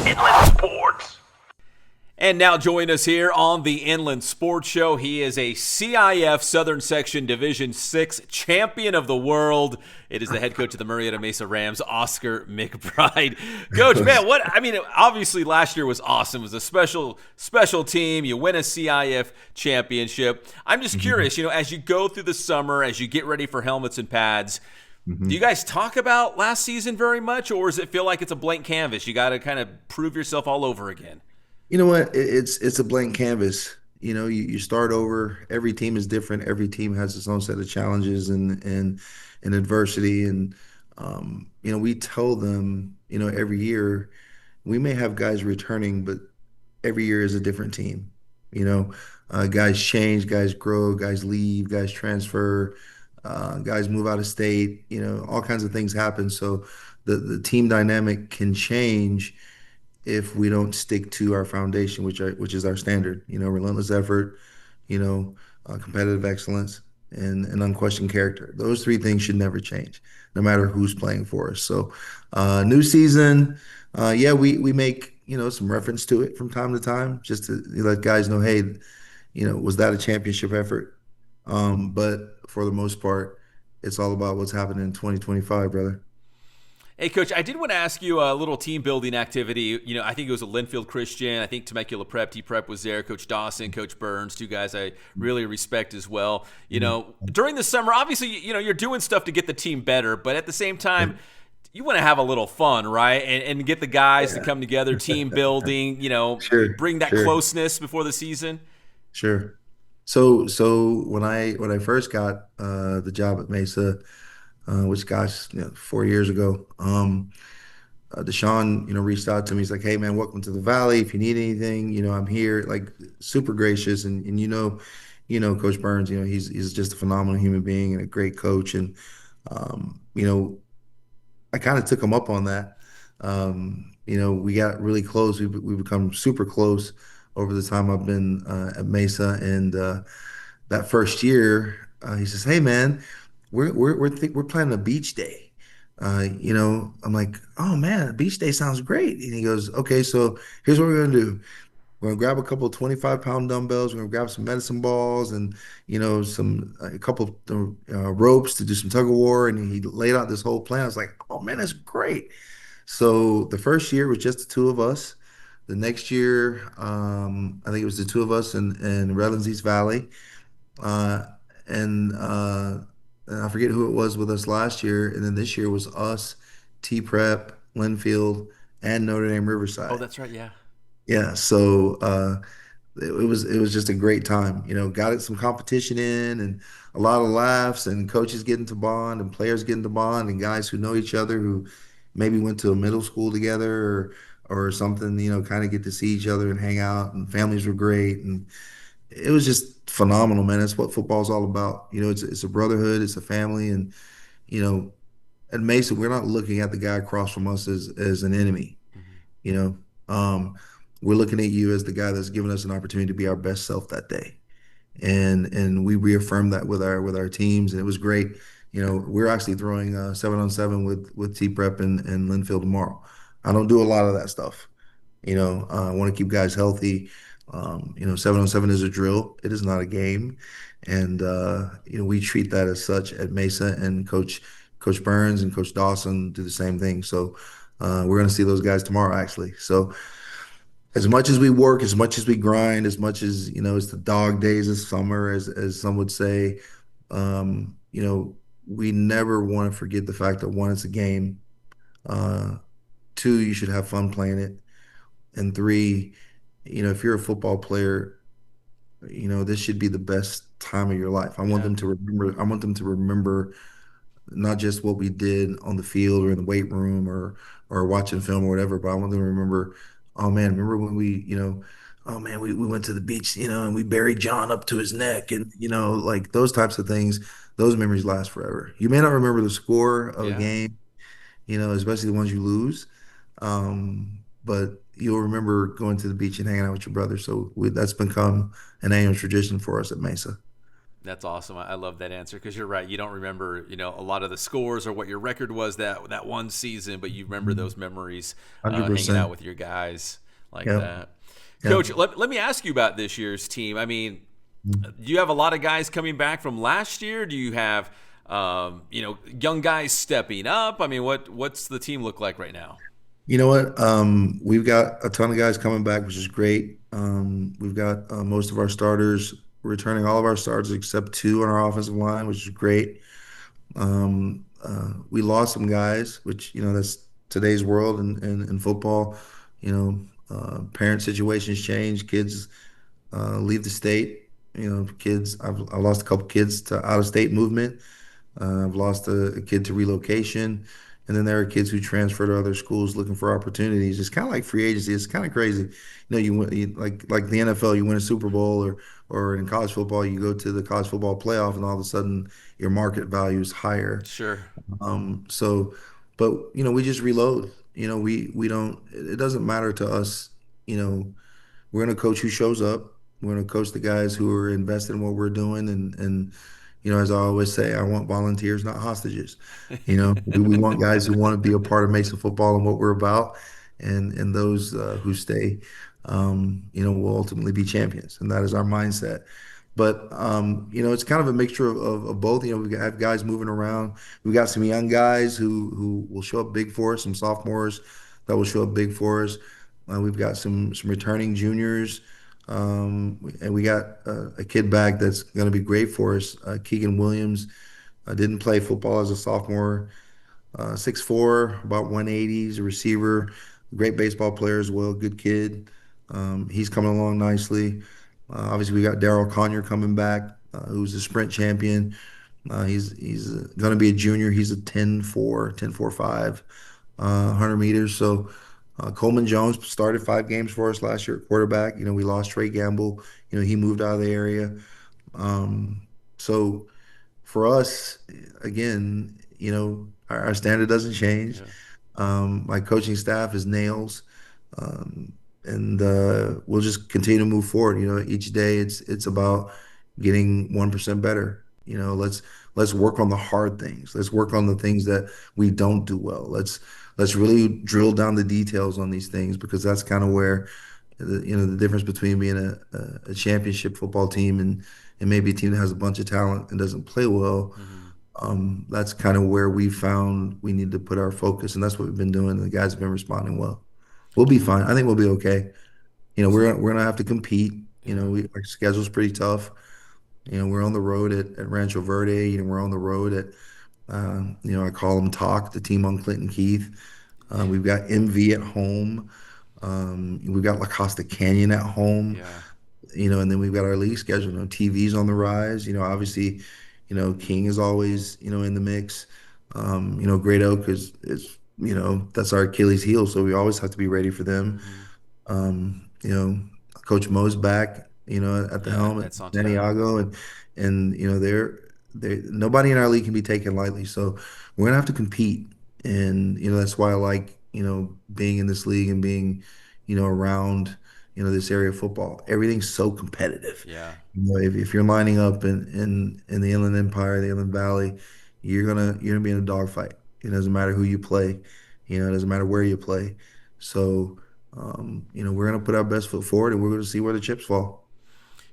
Inland Sports. And now join us here on the Inland Sports Show. He is a CIF Southern Section Division 6 champion of the world. It is the head coach of the Murrieta Mesa Rams, Oscar McBride. Coach, man, obviously last year was awesome. It was a special team. You win a CIF championship. I'm just curious, as you go through the summer, as you get ready for helmets and pads, do you guys talk about last season very much, or does it feel like it's a blank canvas? You got to kind of prove yourself all over again. You know what? It's a blank canvas. You start over. Every team is different. Every team has its own set of challenges and adversity. And we tell them, every year we may have guys returning, but every year is a different team. Guys change, guys grow, guys leave, guys transfer, guys move out of state. All kinds of things happen. So the team dynamic can change if we don't stick to our foundation, which is our standard, relentless effort, competitive excellence, and unquestioned character. Those three things should never change, no matter who's playing for us. So, new season, yeah, we make some reference to it from time to time, just to let guys know, hey, was that a championship effort? But for the most part, it's all about what's happening in 2025, brother. Hey, Coach, I did want to ask you a little team building activity. I think it was a Linfield Christian. I think Temecula Prep, T-Prep was there. Coach Dawson, Coach Burns, two guys I really respect as well. During the summer, obviously, you're doing stuff to get the team better, but at the same time, you want to have a little fun, right? And get the guys to come together, team building, bring that closeness before the season. Sure. So when I first got the job at Mesa, which gosh, 4 years ago. Deshaun, reached out to me. He's like, "Hey, man, welcome to the Valley. If you need anything, I'm here." Like, super gracious, and Coach Burns. He's just a phenomenal human being and a great coach. And I kind of took him up on that. We got really close. We become super close over the time I've been at Mesa. And that first year, he says, "Hey, man, we're planning a beach day." I'm like, "Oh man, a beach day sounds great." And he goes, "Okay, so here's what we're gonna do. We're gonna grab a couple of 25-pound dumbbells. We're gonna grab some medicine balls and a couple of ropes to do some tug of war." And he laid out this whole plan. I was like, "Oh man, that's great." So the first year was just the two of us. The next year, I think it was the two of us in Redlands East Valley. Uh, and I forget who it was with us last year, and then this year was us, T Prep, Linfield, and Notre Dame Oh, Riverside. that's right, yeah. Yeah, so it was just a great time. Got it some competition in, and a lot of laughs, and coaches getting to bond, and players getting to bond, and guys who know each other who maybe went to a middle school together or something. Kind of get to see each other and hang out, and families were great, and it was just phenomenal, man. That's what football's all about. It's a brotherhood, it's a family, and you know, at Mesa, we're not looking at the guy across from us as an enemy. Mm-hmm. You know, we're looking at you as the guy that's given us an opportunity to be our best self that day, and we reaffirmed that with our teams, and it was great. We're actually throwing 7-on-7 with T Prep and Linfield tomorrow. I don't do a lot of that stuff. I want to keep guys healthy. 7-on-7 is a drill. It is not a game. And, we treat that as such at Mesa, and Coach Burns and Coach Dawson do the same thing. So, we're going to see those guys tomorrow, actually. So as much as we work, as much as we grind, as much as, it's the dog days of summer, as some would say, we never want to forget the fact that one, it's a game. Uh, Two, you should have fun playing it. And three, if you're a football player, this should be the best time of your life. I want Yeah. them to remember, I want them to remember not just what we did on the field or in the weight room or watching film or whatever, but I want them to remember, oh man, remember when oh man, we went to the beach, and we buried John up to his neck, and like those types of things, those memories last forever. You may not remember the score of a Yeah. game, especially the ones you lose. But you'll remember going to the beach and hanging out with your brother. So that's become an annual tradition for us at Mesa. That's awesome. I love that answer because you're right. You don't remember, a lot of the scores or what your record was that one season, but you remember those memories, hanging out 100%. with your guys like Yep. that. Yep. Coach, let me ask you about this year's team. I mean, do you have a lot of guys coming back from last year? Do you have, young guys stepping up? I mean, what's the team look like right now? You know what? We've got a ton of guys coming back, which is great. We've got most of our starters returning, all of our starters except two on our offensive line, which is great. We lost some guys, which, that's today's world and football. Parent situations change, kids leave the state. I lost a couple kids to out of state movement. I've lost a kid to relocation. And then there are kids who transfer to other schools looking for opportunities. It's kind of like free agency. It's kind of crazy. Like the NFL, you win a Super Bowl, or in college football, you go to the college football playoff, and all of a sudden your market value is higher. Sure. So, but we just reload. We don't. It doesn't matter to us. You know, we're going to coach who shows up. We're going to coach the guys who are invested in what we're doing. And as I always say, I want volunteers, not hostages. We want guys who want to be a part of Mesa football and what we're about. And those who stay, will ultimately be champions. And that is our mindset. But it's kind of a mixture of both. Have guys moving around. We've got some young guys who will show up big for us, some sophomores that will show up big for us. We've got some returning juniors, and we got a kid back that's going to be great for us. Keegan Williams didn't play football as a sophomore. 6'4", about 180. He's a receiver, great baseball player as well. Good kid. He's coming along nicely. Obviously, we got Daryl Conyer coming back, who's a sprint champion. He's going to be a junior. He's a 10'4", 10'4", 5", 100 meters. So Coleman Jones started 5 games for us last year at quarterback. We lost Trey Gamble. He moved out of the area. So for us, again, our standard doesn't change. Yeah. My coaching staff is nails, and we'll just continue to move forward. Each day it's about getting 1% better. Let's work on the hard things. Let's work on the things that we don't do well. Let's really drill down the details on these things, because that's kind of where the difference between being a championship football team and maybe a team that has a bunch of talent and doesn't play well. Hmm. That's kind of where we found we need to put our focus, and that's what we've been doing. The guys have been responding well. We'll be fine. I think we'll be okay. We're gonna have to compete. Yeah. Our schedule's pretty tough. We're on the road at Rancho Verde. We're on the road at I call them Talk, the team on Clinton Keith. We've got MV at home. We've got La Costa Canyon at home. Yeah. And then we've got our league schedule. TV's on the rise. Obviously, King is always, in the mix. Great Oak is that's our Achilles heel, so we always have to be ready for them. Hmm. Um, you know, Coach Mo's back, at the Yeah. helm at At Santiago. Santiago, and they're nobody in our league can be taken lightly. So we're gonna have to compete, and that's why I like being in this league and being around this area of football. Everything's so competitive. Yeah. If you're lining up in the Inland Empire, the Inland Valley, you're gonna be in a dogfight. It doesn't matter who you play, it doesn't matter where you play. So, we're gonna put our best foot forward, and we're gonna see where the chips fall.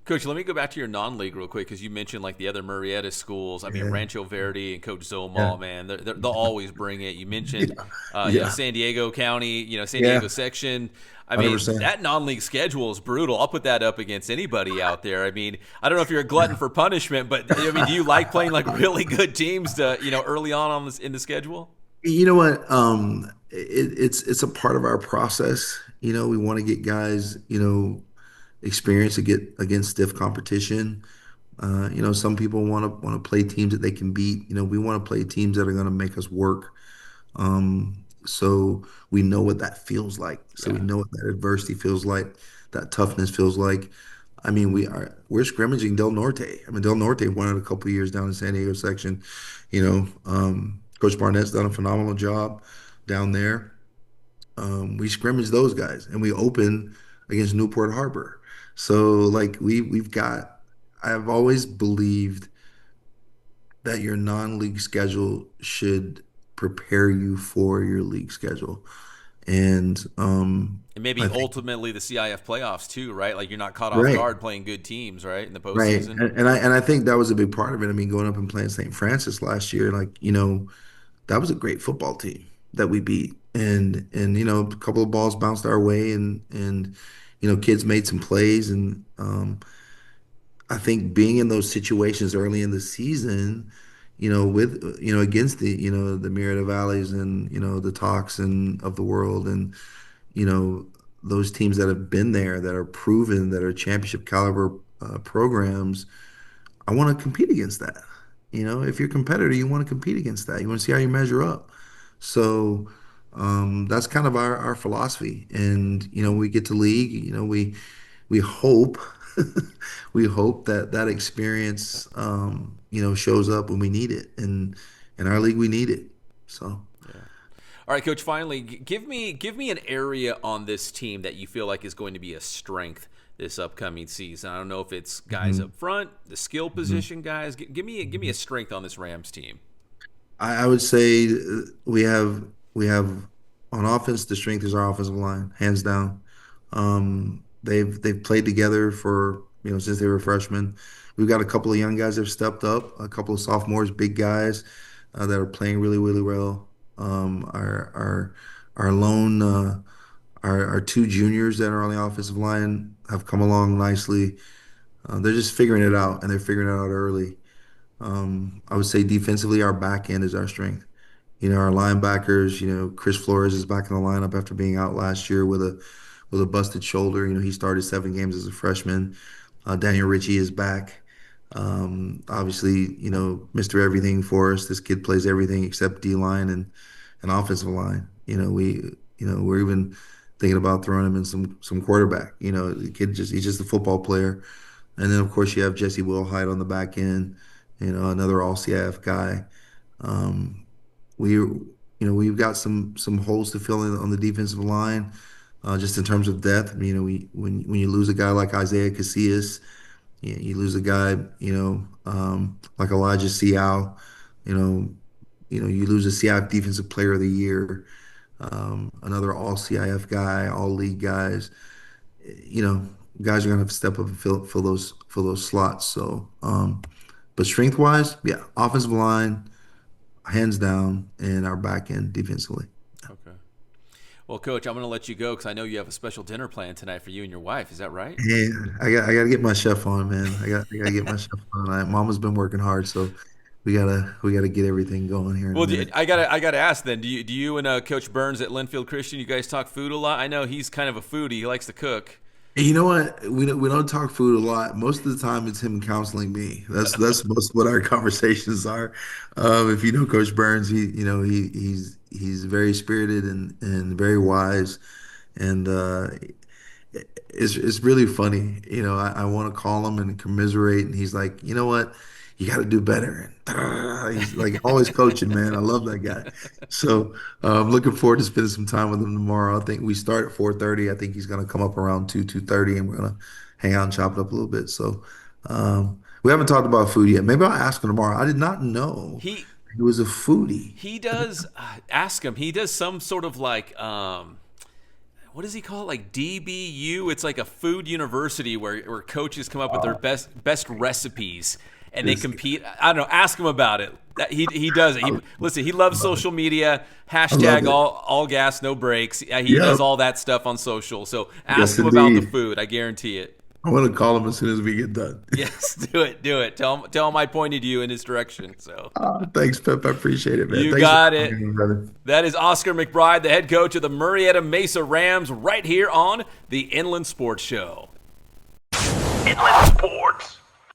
Coach, let me go back to your non-league real quick because you mentioned like the other Murrieta schools. I mean, Yeah, Rancho Verde and Coach yeah, Zomal, man, they'll always bring it. You mentioned, yeah, yeah, San Diego County, San yeah, Diego section. I mean, 100%. that non-league schedule is brutal. I'll put that up against anybody out there. I mean, I don't know if you're a glutton for punishment, but I mean, do you like playing like really good teams to, early on this in the schedule? You know what? It's a part of our process. We want to get guys, experience to get against stiff competition. Some people want to play teams that they can beat. We want to play teams that are going to make us work. So we know what that feels like. So we Yeah. know what that adversity feels like, that toughness feels like. I mean, we're scrimmaging Del Norte. I mean, Del Norte won it a couple of years down in San Diego section. Coach Barnett's done a phenomenal job down there. We scrimmage those guys, and we open against Newport Harbor. So like we've got I've always believed that your non-league schedule should prepare you for your league schedule. And And I maybe think ultimately the CIF playoffs too, right? Like you're not caught off right, guard playing good teams, right, in the right. postseason. And I think that was a big part of it. I mean, going up and playing St. Francis last year, like, that was a great football team that we beat. And a couple of balls bounced our way and kids made some plays and I think being in those situations early in the season, with against the Murrieta Valleys and the Talks and of the world and you know those teams that have been there that are proven that are championship caliber programs, I want to compete against that. If you're a competitor, you want to compete against that. You want to see how you measure up. So that's kind of our philosophy. And we get to league. We hope we hope that that experience shows up when we need it. And in our league, we need it. So. Yeah. All right, Coach. Finally, give me an area on this team that you feel like is going to be a strength this upcoming season. I don't know if it's guys Mhm. up front, the skill Mhm. position guys. Give me a strength on this Rams team. I would say we have on offense, the strength is our offensive line, hands down. They've played together for since they were freshmen. We've got a couple of young guys that have stepped up, a couple of sophomores, big guys that are playing really really well. Our lone our two juniors that are on the offensive line have come along nicely. They're just figuring it out, and they're figuring it out early. I would say defensively, our back end is our strength. Our linebackers, Chris Flores is back in the lineup after being out last year with a busted shoulder. He started 7 games as a freshman. Daniel Ritchie is back. Obviously, Mr. Everything for us. This kid plays everything except D line and offensive line. We're even thinking about throwing him in some quarterback. The kid he's just a football player. And then of course you have Jesse Wilhite on the back end, another all CIF guy. Um, we've got some holes to fill in on the defensive line, just in terms of depth. When you lose a guy like Isaiah Casillas, you lose a guy, like Elijah Seau, you know, you lose a CIF Defensive Player of the Year, another All CIF guy, All League guys. You know, guys are gonna have to step up and fill those slots. So, but strength wise, yeah, offensive line, hands down, and our back end defensively. Okay. Well, Coach, I'm going to let you go because I know you have a special dinner plan tonight for you and your wife. Is that right? Yeah, I gotta get my chef on, man. I gotta get my chef on. Mama's been working hard, so we gotta get everything going here in a Well, minute. I gotta ask then. Do you and Coach Burns at Linfield Christian, you guys talk food a lot? I know he's kind of a foodie. He likes to cook. And you know what? We don't talk food a lot. Most of the time, it's him counseling me. That's most of what our conversations are. If you know Coach Burns, he's very spirited and very wise, and it's really funny. I want to call him and commiserate, and he's like, you know what? You got to do better. And he's like always coaching, man. I love that guy. So I'm looking forward to spending some time with him tomorrow. I think we start at 4:30. I think he's gonna come up around 2:30, and we're gonna hang out and chop it up a little bit. So we haven't talked about food yet. Maybe I'll ask him tomorrow. I did not know He he was a foodie. he does ask him. He does some sort of like what does he call it? Like DBU. It's like a food university where coaches come up with their best recipes and they This, compete. I don't know. Ask him about it. He does it. I, Listen, he loves social media. I love Hashtag it. all gas no breaks. He does Yep. all that stuff on social. So ask Yes, him about the indeed. food. I guarantee it. I'm gonna call him as soon as we get done. Yes, do it. Tell him I pointed you in his direction. So Thanks, Pep. I appreciate it, man. you Thanks for got calling it. me, brother. That is Oscar McBride, the head coach of the Murrieta Mesa Rams, right here on the Inland Sports Show. Inland Sports.